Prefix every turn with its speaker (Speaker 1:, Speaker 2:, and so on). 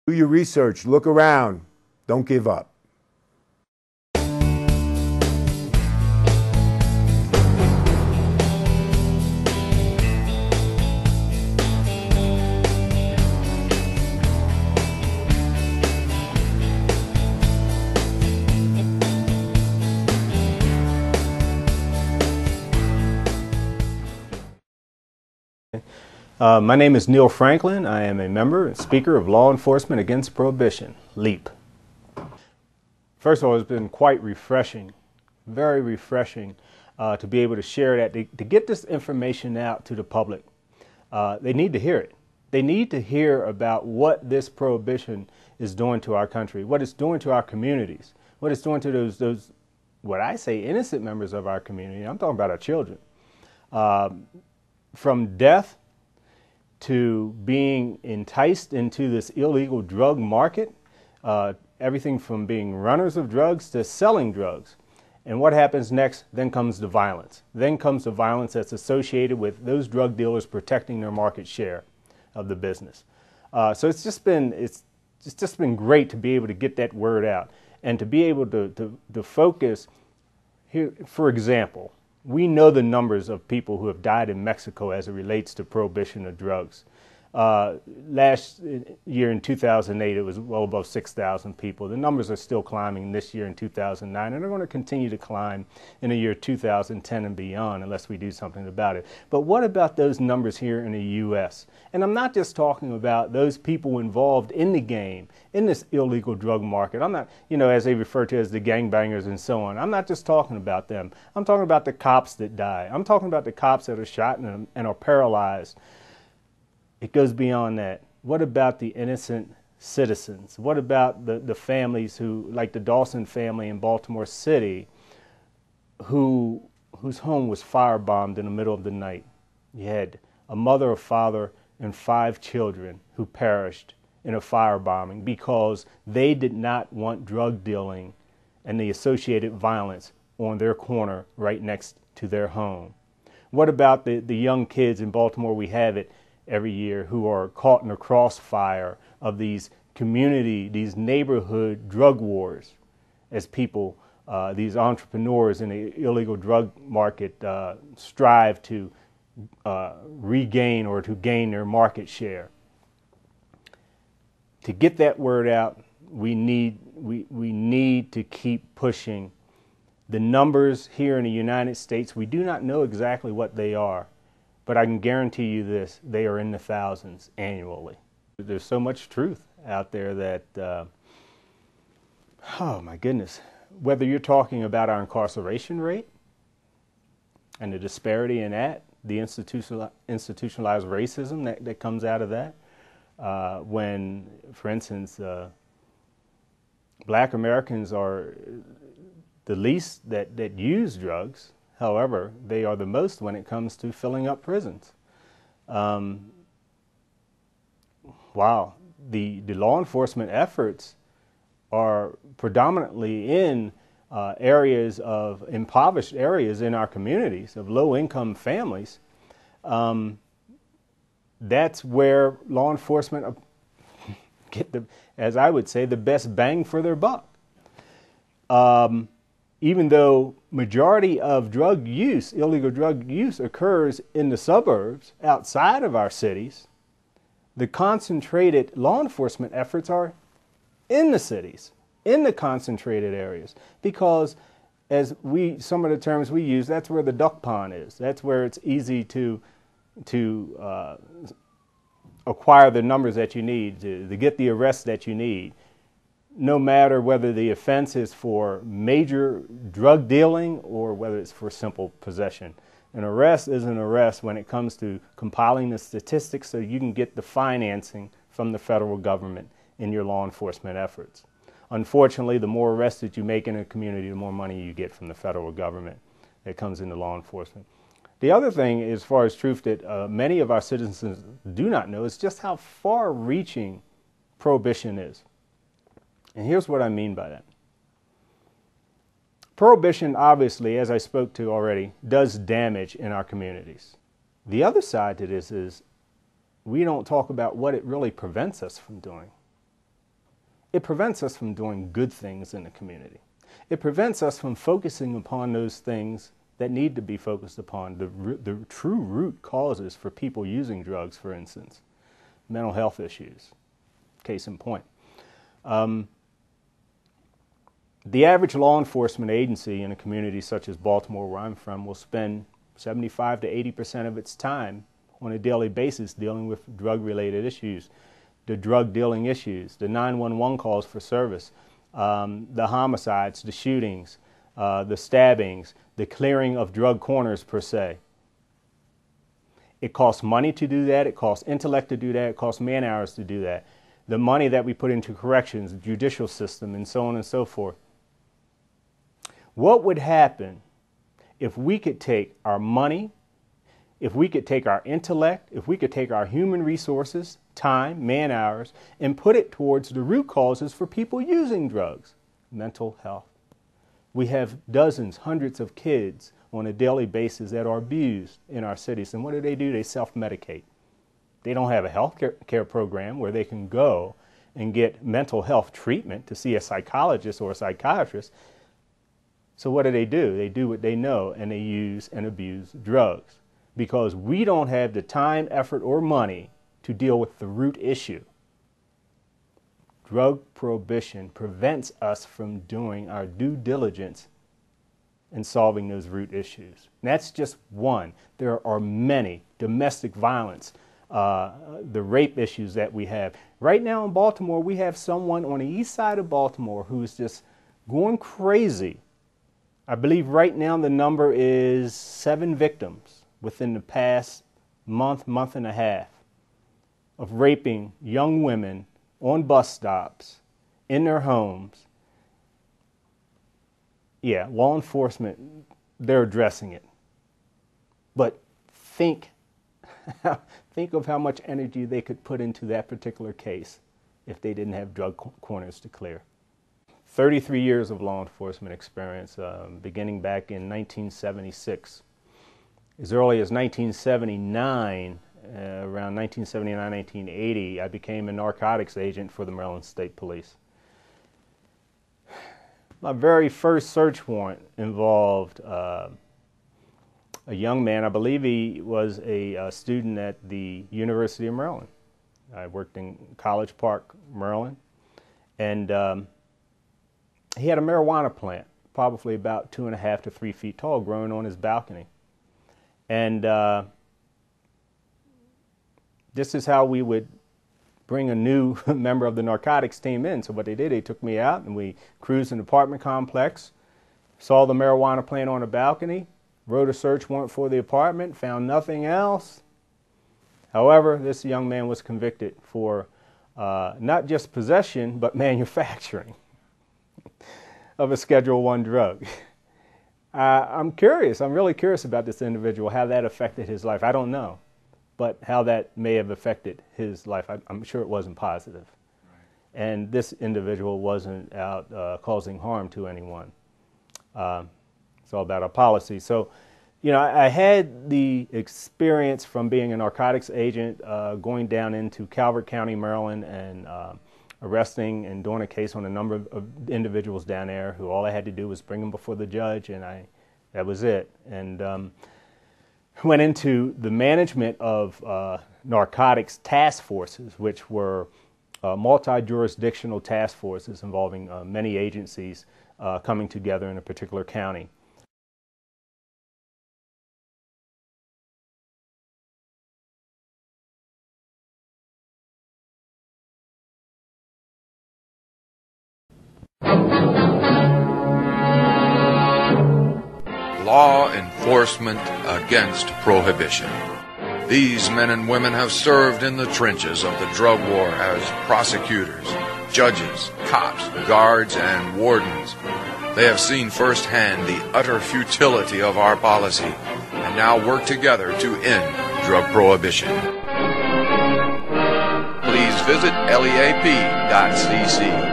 Speaker 1: Do your research, look around, don't give up.
Speaker 2: My name is Neill Franklin. I am a member and speaker of Law Enforcement Against Prohibition, LEAP. First of all, it's been quite refreshing, very refreshing to be able to share that, to get this information out to the public. They need to hear it. They need to hear about what this prohibition is doing to our country, what it's doing to our communities, what it's doing to those what I say, innocent members of our community. I'm talking about our children. From death to being enticed into this illegal drug market, everything from being runners of drugs to selling drugs. And what happens next? Then comes the violence. Then comes the violence that's associated with those drug dealers protecting their market share of the business. So it's just been great to be able to get that word out and to be able to focus here. For example, we know the numbers of people who have died in Mexico as it relates to prohibition of drugs. Last year in 2008, it was well above 6,000 people. The numbers are still climbing this year in 2009, and they're going to continue to climb in the year 2010 and beyond unless we do something about it. But what about those numbers here in the U.S.? And I'm not just talking about those people involved in the game, in this illegal drug market. I'm not, as they refer to as the gangbangers and so on. I'm not just talking about them. I'm talking about the cops that die. I'm talking about the cops that are shot and are paralyzed. It goes beyond that. What about the innocent citizens? What about the families who, like the Dawson family in Baltimore City, whose home was firebombed in the middle of the night? You had a mother, a father, and 5 children who perished in a firebombing because they did not want drug dealing and the associated violence on their corner right next to their home. What about the young kids in Baltimore? We have it every year, who are caught in the crossfire of these these neighborhood drug wars, as people, these entrepreneurs in the illegal drug market strive to regain or to gain their market share. To get that word out, we need to keep pushing. The numbers here in the United States, we do not know exactly what they are. But I can guarantee you this, they are in the thousands annually. There's so much truth out there that, oh my goodness, whether you're talking about our incarceration rate and the disparity in that, the institutionalized racism that comes out of that, when, for instance, Black Americans are the least that use drugs. However, they are the most when it comes to filling up prisons. Wow, the law enforcement efforts are predominantly in impoverished areas in our communities of low-income families. That's where law enforcement get as I would say, the best bang for their buck. Even though majority of drug use, illegal drug use, occurs in the suburbs outside of our cities, the concentrated law enforcement efforts are in the cities, in the concentrated areas, because some of the terms we use, that's where the duck pond is. That's where it's easy to acquire the numbers that you need, to get the arrests that you need. No matter whether the offense is for major drug dealing or whether it's for simple possession. An arrest is an arrest when it comes to compiling the statistics so you can get the financing from the federal government in your law enforcement efforts. Unfortunately, the more arrests that you make in a community, the more money you get from the federal government that comes into law enforcement. The other thing, as far as truth, that many of our citizens do not know is just how far-reaching prohibition is. And here's what I mean by that. Prohibition, obviously, as I spoke to already, does damage in our communities. The other side to this is we don't talk about what it really prevents us from doing. it prevents us from doing good things in the community. It prevents us from focusing upon those things that need to be focused upon, the true root causes for people using drugs, for instance, mental health issues. Case in point. The average law enforcement agency in a community such as Baltimore, where I'm from, will spend 75 to 80% of its time on a daily basis dealing with drug-related issues, the drug dealing issues, the 911 calls for service, the homicides, the shootings, the stabbings, the clearing of drug corners per se. It costs money to do that, it costs intellect to do that, it costs man hours to do that. The money that we put into corrections, the judicial system, and so on and so forth. What would happen if we could take our money, if we could take our intellect, if we could take our human resources, time, man hours, and put it towards the root causes for people using drugs? Mental health. We have dozens, hundreds of kids on a daily basis that are abused in our cities. And what do? They self-medicate. They don't have a health care program where they can go and get mental health treatment to see a psychologist or a psychiatrist. So what do? They do what they know, and they use and abuse drugs because we don't have the time, effort, or money to deal with the root issue. Drug prohibition prevents us from doing our due diligence in solving those root issues. And that's just one. There are many. Domestic violence, the rape issues that we have. Right now in Baltimore, we have someone on the east side of Baltimore who's just going crazy. I believe right now the number is 7 victims within the past month and a half of raping young women on bus stops, in their homes. Yeah, law enforcement, they're addressing it. But think of how much energy they could put into that particular case if they didn't have drug corners to clear. 33 years of law enforcement experience, beginning back in 1976. As early as 1979, around 1979, 1980, I became a narcotics agent for the Maryland State Police. My very first search warrant involved a young man. I believe he was a student at the University of Maryland. I worked in College Park, Maryland, and he had a marijuana plant, probably about 2.5 to 3 feet tall, growing on his balcony. And this is how we would bring a new member of the narcotics team in. So what they did, they took me out and we cruised an apartment complex, saw the marijuana plant on a balcony, wrote a search warrant for the apartment, found nothing else. However, this young man was convicted for not just possession, but manufacturing of a Schedule I drug. I'm curious, I'm really curious about this individual, how that affected his life. I don't know, but how that may have affected his life. I'm sure it wasn't positive. Right. And this individual wasn't out causing harm to anyone. It's all about our policy. So, you know, I had the experience from being a narcotics agent, going down into Calvert County, Maryland, and arresting and doing a case on a number of individuals down there who all I had to do was bring them before the judge, and that was it. And went into the management of narcotics task forces, which were multi-jurisdictional task forces involving many agencies coming together in a particular county.
Speaker 3: Law Enforcement Against Prohibition. These men and women have served in the trenches of the drug war as prosecutors, judges, cops, guards, and wardens. They have seen firsthand the utter futility of our policy and now work together to end drug prohibition. Please visit leap.cc.